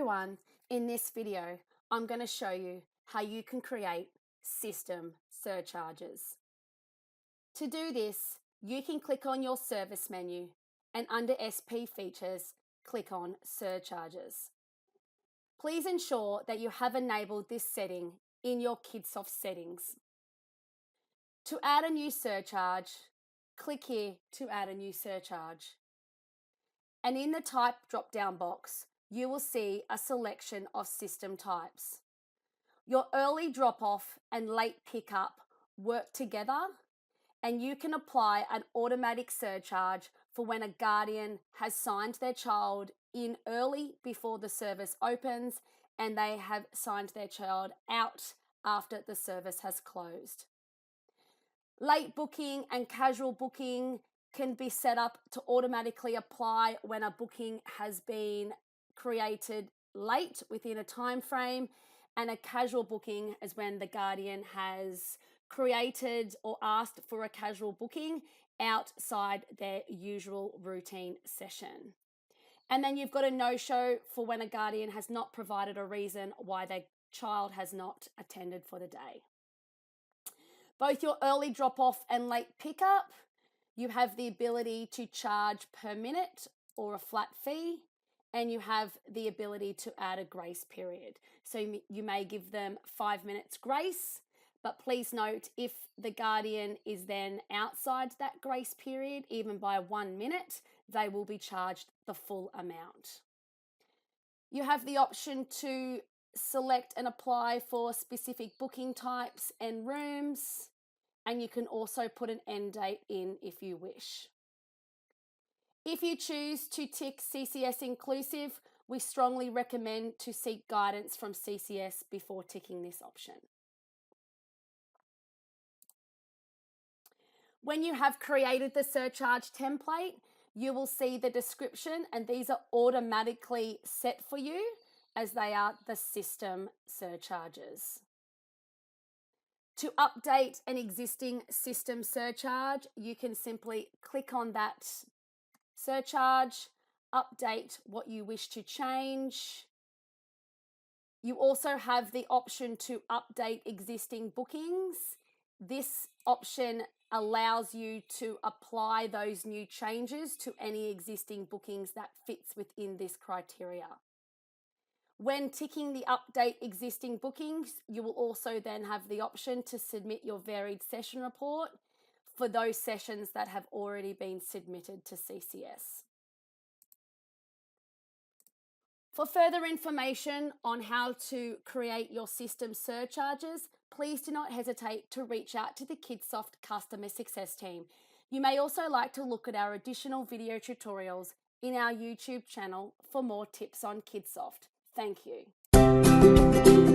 everyone, in this video I'm going to show you how you can create system surcharges. To do this, you can click on your service menu and under SP features, click on surcharges. Please ensure that you have enabled this setting in your Kidsoft settings. To add a new surcharge, click here to add a new surcharge. And in the type drop-down box, you will see a selection of system types. Your early drop-off and late pickup work together, and you can apply an automatic surcharge for when a guardian has signed their child in early before the service opens and they have signed their child out after the service has closed. Late booking and casual booking can be set up to automatically apply when a booking has been created late within a time frame, and a casual booking is when the guardian has created or asked for a casual booking outside their usual routine session. And then you've got a no-show for when a guardian has not provided a reason why their child has not attended for the day. Both your early drop-off and late pickup, you have the ability to charge per minute or a flat fee, and you have the ability to add a grace period. So you may give them 5 minutes grace, but please note if the guardian is then outside that grace period, even by 1 minute, they will be charged the full amount. You have the option to select and apply for specific booking types and rooms, and you can also put an end date in if you wish. If you choose to tick CCS inclusive, we strongly recommend to seek guidance from CCS before ticking this option. When you have created the surcharge template, you will see the description, and these are automatically set for you as they are the system surcharges. To update an existing system surcharge, you can simply click on that surcharge, update what you wish to change. You also have the option to update existing bookings. This option allows you to apply those new changes to any existing bookings that fits within this criteria. When ticking the update existing bookings, you will also then have the option to submit your varied session report for those sessions that have already been submitted to CCS. For further information on how to create your system surcharges, please do not hesitate to reach out to the Kidsoft Customer Success team. You may also like to look at our additional video tutorials in our YouTube channel for more tips on Kidsoft. Thank you.